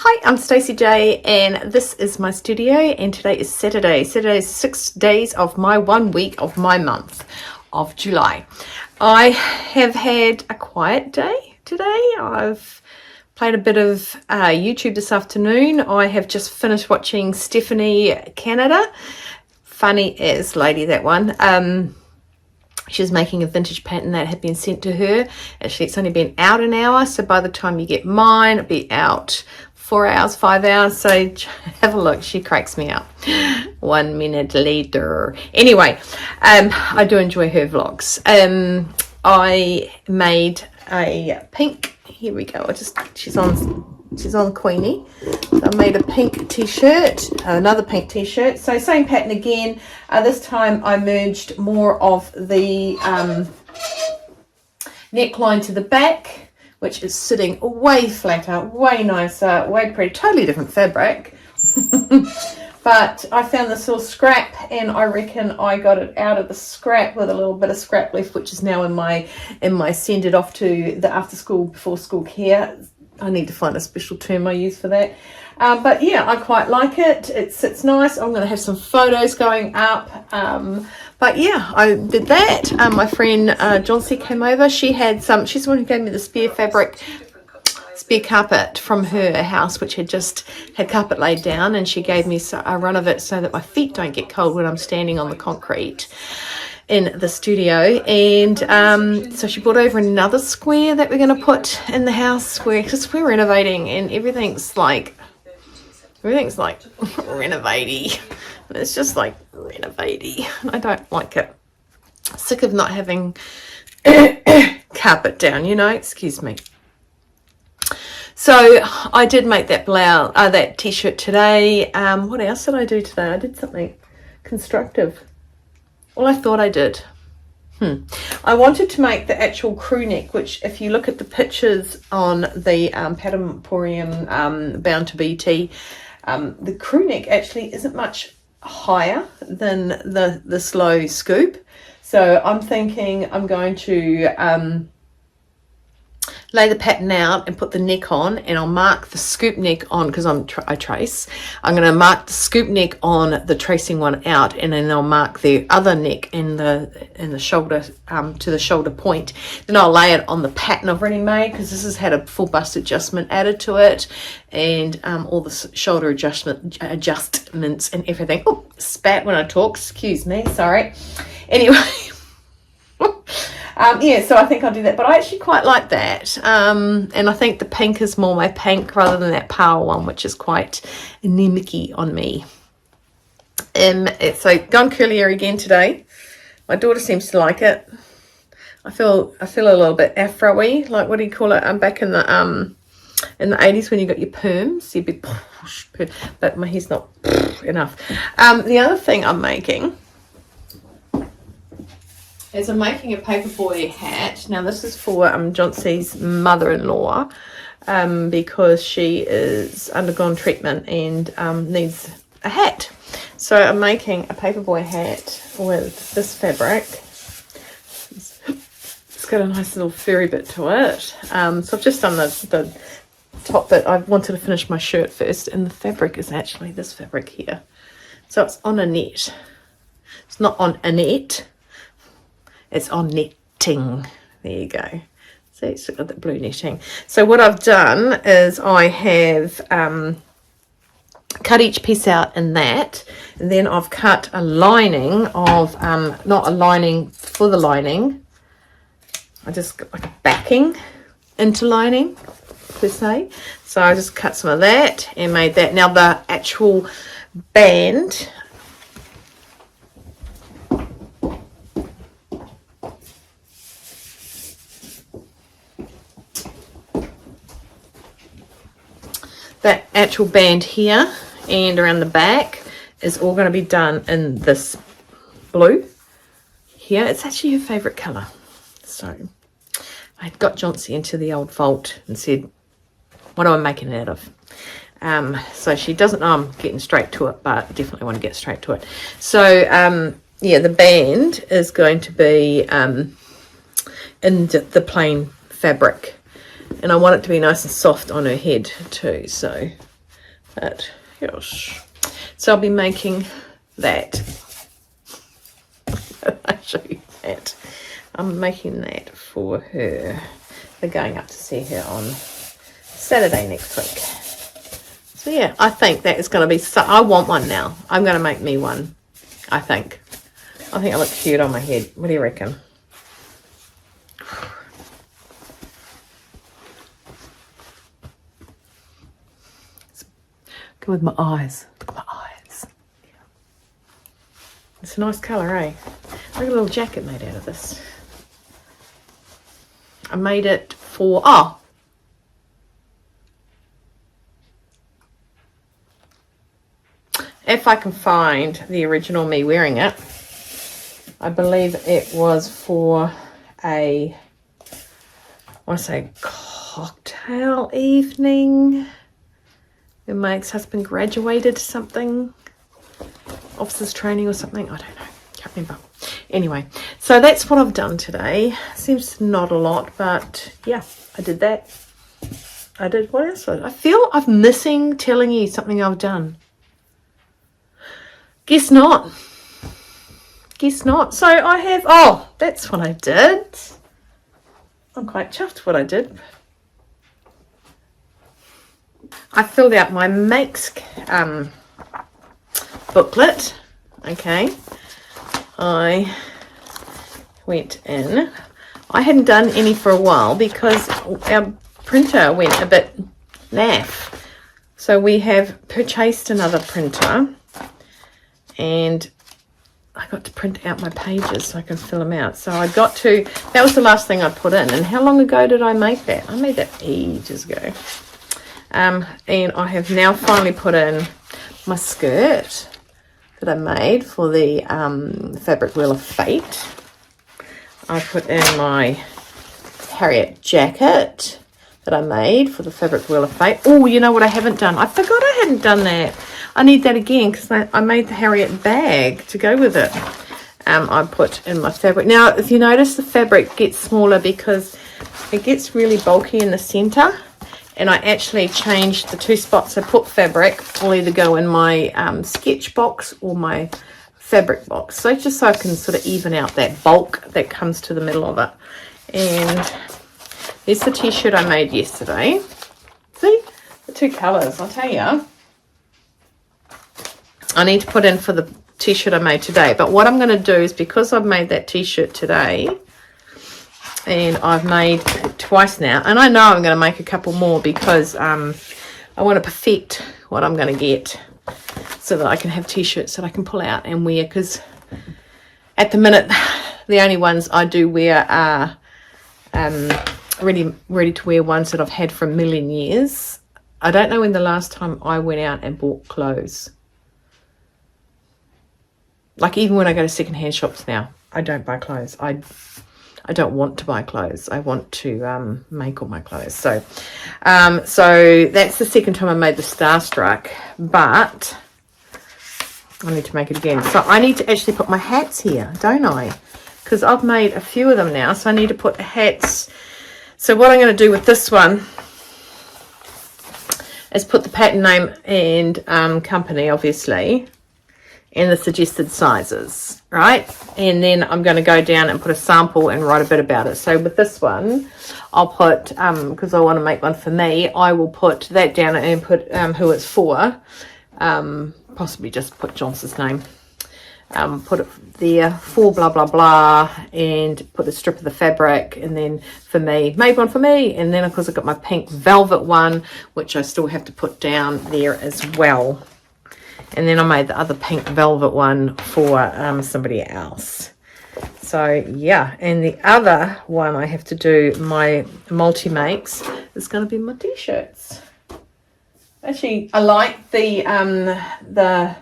Hi, I'm Stacey J and this is my studio, and today is Saturday. Saturday is 6 days of my 1 week of my month of July. I have had a quiet day today. I've played a bit of YouTube this afternoon. I have just finished watching Stephanie Canada. Funny as lady, that one. She was making a vintage pattern that had been sent to her. Actually, it's only been out an hour, so by the time you get mine, it'll be out 4 hours, 5 hours. So have a look. She cracks me up. 1 minute later. Anyway, I do enjoy her vlogs. I made a pink. Here we go. She's on Queenie. So I made a pink t-shirt, another pink t-shirt. So same pattern again. This time I merged more of the neckline to the back, which is sitting way flatter, way nicer, way pretty, totally different fabric. But I found this little scrap, and I reckon I got it out of the scrap with a little bit of scrap left, which is now in my send it off to the after school, before school care. I need to find a special term I use for that. But yeah, I quite like it. It sits nice. I'm going to have some photos going up. But yeah, I did that. My friend Johnsy came over. She's the one who gave me the spare carpet from her house, which had just had carpet laid down, and she gave me a run of it so that my feet don't get cold when I'm standing on the concrete in the studio. And so she brought over another square that we're going to put in the house, because we're renovating, and everything's like renovatey. It's just like renovatey. I don't like it. Sick of not having carpet down, excuse me. So I did make that blouse, that t-shirt today. What else did I do today? I did something constructive. Well, I thought I did. I wanted to make the actual crew neck, which if you look at the pictures on the Pattern Emporium Bound to BT, the crew neck actually isn't much higher than this low scoop. So I'm thinking I'm going to lay the pattern out and put the neck on, and I'll mark the scoop neck on, because I trace. I'm going to mark the scoop neck on the tracing one out, and then I'll mark the other neck in the shoulder to the shoulder point. Then I'll lay it on the pattern I've already made, because this has had a full bust adjustment added to it, and all the shoulder adjustments and everything. Oh, spat when I talk, excuse me, sorry. Anyway. Yeah, so I think I'll do that, but I actually quite like that, and I think the pink is more my pink rather than that power one, which is quite anemic-y on me. So gone curly hair again today. My daughter seems to like it. I feel a little bit afro-y, like, what do you call it? I'm back in the 80s when you got your perms, your big perm, but my hair's not enough. The other thing I'm making is I'm making a paperboy hat. Now this is for Johnsy's mother-in-law, because she is undergone treatment and needs a hat. So I'm making a paperboy hat with this fabric. It's got a nice little furry bit to it. So I've just done the top bit. I wanted to finish my shirt first, and the fabric is actually this fabric here. So it's on a net. It's not on a net. It's on netting. There you go. See, it's got that blue netting. So what I've done is I have cut each piece out in that, and then I've cut a lining of, not a lining for the lining, I just got like a backing interlining per se. So I just cut some of that and made that. Now the actual band, that actual band here and around the back is all going to be done in this blue here. It's actually her favorite color. So I got Johnsy into the old vault and said, what am I making it out of? So she doesn't know I'm getting straight to it, but definitely want to get straight to it. So yeah, the band is going to be in the plain fabric, and I want it to be nice and soft on her head too. So But yes. So I'll be making that. I'll show you that. I'm making that for her. We're going up to see her on Saturday next week. So yeah, I think that is going to be so. I want one now. I'm going to make me one. I think I look cute on my head. What do you reckon? Go with my eyes. Look at my eyes. Yeah. It's a nice colour, eh? Look at a little jacket made out of this. I made it for, if I can find the original me wearing it, I believe it was for I want to say cocktail evening when my ex-husband graduated something, officers training or something, I don't know, can't remember. Anyway, so that's what I've done today. Seems not a lot, but yeah, I did that. I did, what else? I feel I'm missing telling you something I've done. Guess not. Guess not. So I have, that's what I did. I'm quite chuffed what I did. I filled out my Makes booklet. Okay. I went in. I hadn't done any for a while because our printer went a bit naff. So we have purchased another printer and I got to print out my pages so I can fill them out. So I got to, that was the last thing I put in. And how long ago did I make that? I made that ages ago. And I have now finally put in my skirt that I made for the Fabric Wheel of Fate. I put in my Harriet jacket that I made for the Fabric Wheel of Fate. Oh, you know what I haven't done? I forgot I hadn't done that. I need that again because I made the Harriet bag to go with it. I put in my fabric. Now, if you notice, the fabric gets smaller because it gets really bulky in the center. And I actually changed the two spots I put fabric. Will either go in my sketch box or my fabric box. So just so I can sort of even out that bulk that comes to the middle of it. And here's the t-shirt I made yesterday. See? The two colours, I'll tell you. I need to put in for the t-shirt I made today. But what I'm going to do is, because I've made that t-shirt today, and I've made it twice now, and I know I'm going to make a couple more because I want to perfect what I'm going to get so that I can have t-shirts that I can pull out and wear, because at the minute the only ones I do wear are ready to wear ones that I've had for a million years. I don't know when the last time I went out and bought clothes. Like, even when I go to secondhand shops now, I don't buy clothes. I don't want to buy clothes. I want to make all my clothes. So that's the second time I made the Starstruck, but I need to make it again. So I need to actually put my hats here, don't I? Because I've made a few of them now, so I need to put hats. So what I'm going to do with this one is put the pattern name and company, obviously, and the suggested sizes, right? And then I'm going to go down and put a sample and write a bit about it. So with this one, I'll put, because I want to make one for me, I will put that down and put who it's for. Possibly just put Johnson's name. Put it there for blah, blah, blah, and put a strip of the fabric, and then for me, made one for me. And then, of course, I've got my pink velvet one, which I still have to put down there as well. And then I made the other pink velvet one for somebody else. So, yeah. And the other one I have to do, my multi-makes, is going to be my T-shirts. Actually, I like the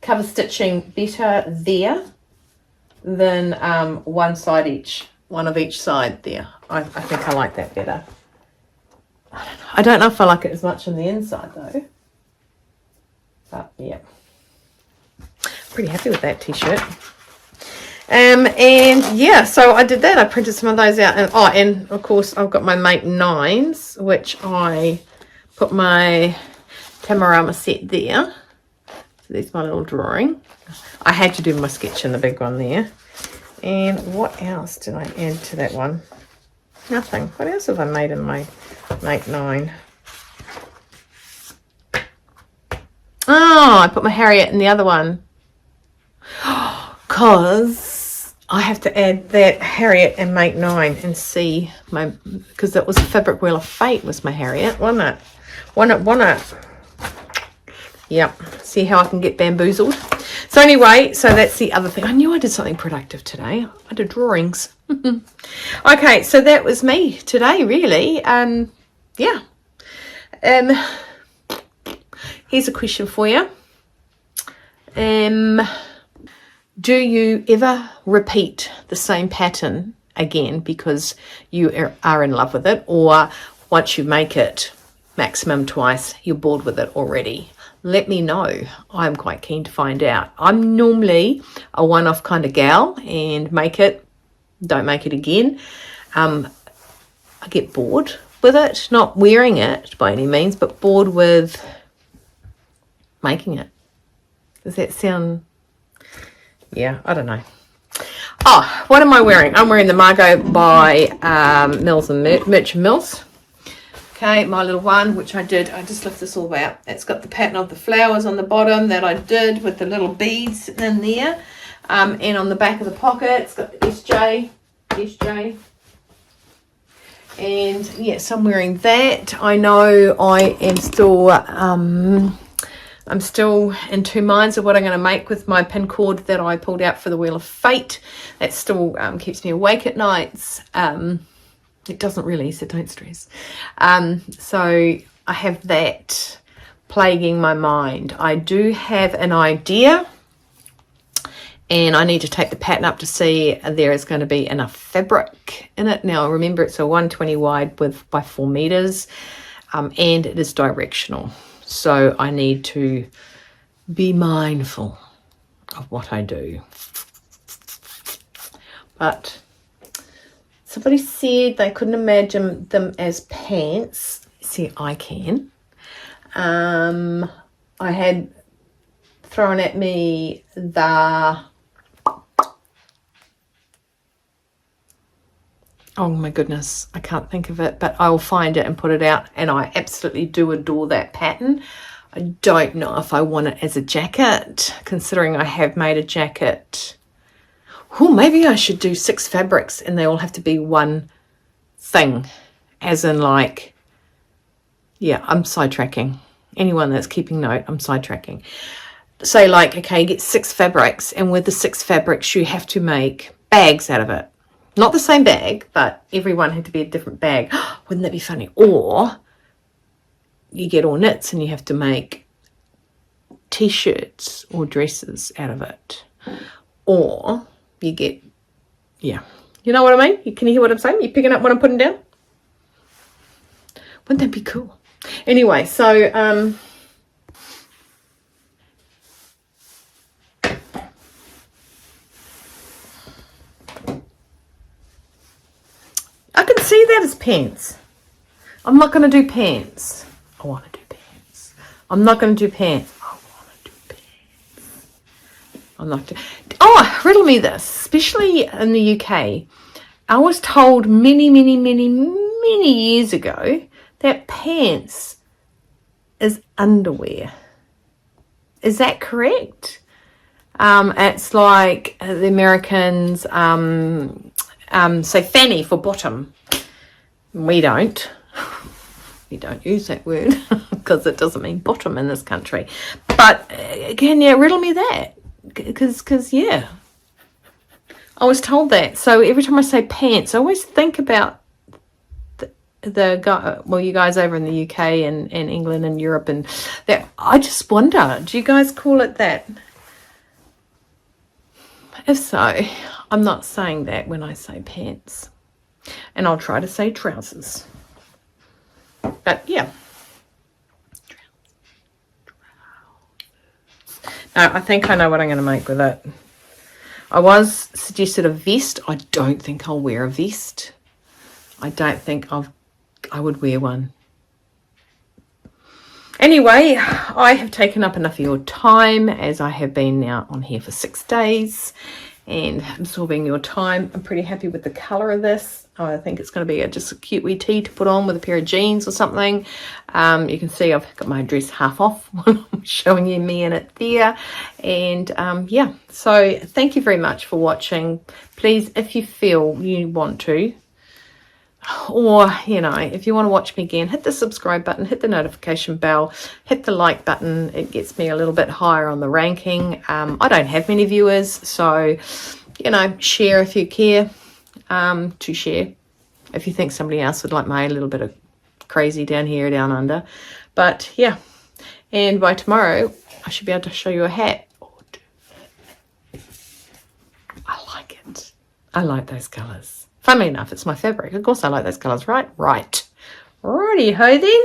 cover stitching better there than one of each side there. I think I like that better. I don't know if I like it as much on the inside, though. But yeah, pretty happy with that t-shirt. And yeah, so I did that. I printed some of those out, and of course I've got my Make 9s, which I put my Tamarama set there. So there's my little drawing. I had to do my sketch in the big one there. And what else did I add to that one? Nothing. What else have I made in my Make 9? Oh, I put my Harriet in the other one. Because I have to add that Harriet and Make 9 and see my... Because that was Fabric Wheel of Fate was my Harriet, wasn't it? Wasn't it? Yep. See how I can get bamboozled? So anyway, so that's the other thing. I knew I did something productive today. I did drawings. Okay, so that was me today, really. Yeah. Here's a question for you. Do you ever repeat the same pattern again because you are in love with it, or once you make it maximum twice, you're bored with it already? Let me know. I'm quite keen to find out. I'm normally a one-off kind of gal and make it, don't make it again. I get bored with it, not wearing it by any means, but bored with making it. Does that sound... Yeah, I don't know. Oh, what am I wearing? I'm wearing the Margot by Mills and Merchant Mills. Okay, my little one, which I just lift this all out. It's got the pattern of the flowers on the bottom that I did with the little beads in there. And on the back of the pocket, it's got the SJ. And yes, I'm wearing that. I know I am still, I'm still in two minds of what I'm going to make with my pin cord that I pulled out for the Wheel of Fate. That still keeps me awake at nights. It doesn't really, so don't stress. So I have that plaguing my mind. I do have an idea, and I need to take the pattern up to see there is going to be enough fabric in it. Now, remember, it's a 120 wide by 4 meters, and it is directional. So I need to be mindful of what I do. But somebody said they couldn't imagine them as pants. See, I can. I had thrown at me the... Oh my goodness, I can't think of it, but I will find it and put it out, and I absolutely do adore that pattern. I don't know if I want it as a jacket, considering I have made a jacket. Oh, maybe I should do 6 fabrics and they all have to be one thing, as in like, yeah, I'm sidetracking. Anyone that's keeping note, I'm sidetracking. Say like, okay, you get 6 fabrics, and with the 6 fabrics, you have to make bags out of it. Not the same bag, but everyone had to be a different bag. Wouldn't that be funny? Or you get all knits and you have to make t-shirts or dresses out of it. Or you get, yeah. You know what I mean? Can you hear what I'm saying? You picking up what I'm putting down? Wouldn't that be cool? Anyway, so, I can see that as pants. I'm not going to do pants. I want to do pants. I'm not going to do pants. I want to do pants. I'm not doing... Oh, riddle me this. Especially in the UK, I was told many years ago that pants is underwear. Is that correct? It's like the Americans... say fanny for bottom. We don't use that word because it doesn't mean bottom in this country. But can you riddle me that? Because yeah, I was told that. So every time I say pants, I always think about the guy, well, you guys over in the UK and England and Europe, and that. I just wonder, do you guys call it that? If so, I'm not saying that when I say pants. And I'll try to say trousers. But yeah. No, I think I know what I'm going to make with it. I was suggested a vest. I don't think I'll wear a vest. I don't think I would wear one. Anyway, I have taken up enough of your time, as I have been now on here for 6 days and absorbing your time. I'm pretty happy with the colour of this. I think it's going to be just a cute wee tee to put on with a pair of jeans or something. You can see I've got my dress half off when I'm showing you me in it there. And yeah, so thank you very much for watching. Please, if you feel you want to, or you know, if you want to watch me again, hit the subscribe button, hit the notification bell, hit the like button. It gets me a little bit higher on the ranking. I don't have many viewers, so you know, share if you care to share, if you think somebody else would like my little bit of crazy down here, down under. But yeah, and by tomorrow I should be able to show you a hat. I like it. I like those colours. Funnily enough, it's my fabric. Of course I like those colours, right? Right. Righty-ho then.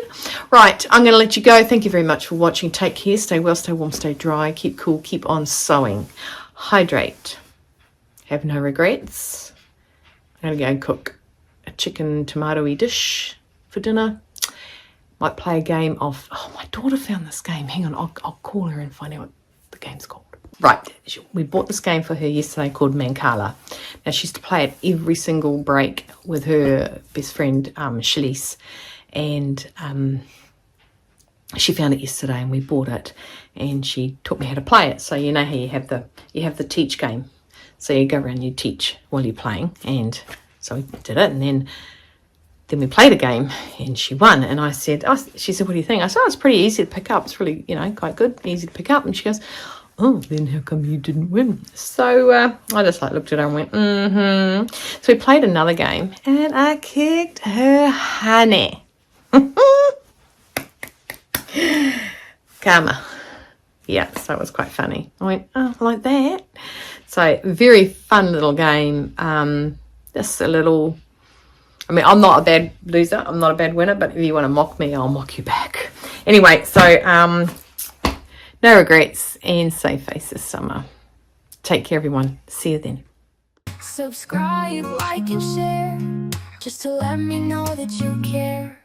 Right, I'm going to let you go. Thank you very much for watching. Take care. Stay well, stay warm, stay dry. Keep cool. Keep on sewing. Hydrate. Have no regrets. I'm going to go and cook a chicken tomato-y dish for dinner. Might play a game of... Oh, my daughter found this game. Hang on, I'll call her and find out what the game's called. Right, we bought this game for her yesterday called Mancala. Now, she used to play it every single break with her best friend, Shalise. And she found it yesterday and we bought it. And she taught me how to play it. So you know how you have the teach game. So you go around, you teach while you're playing. And so we did it. And then we played a game and she won. And I said, she said, what do you think? I said, it's pretty easy to pick up. It's really, you know, quite good, easy to pick up. And she goes, oh, then how come you didn't win? So I just looked at her and went, So we played another game and I kicked her honey. Karma. Yeah, so it was quite funny. I went, oh, like that. So very fun little game. Just a little, I mean, I'm not a bad loser. I'm not a bad winner, but if you want to mock me, I'll mock you back. Anyway, so no regrets and save face this summer. Take care, everyone. See you then. Subscribe, like, and share, just to let me know that you care.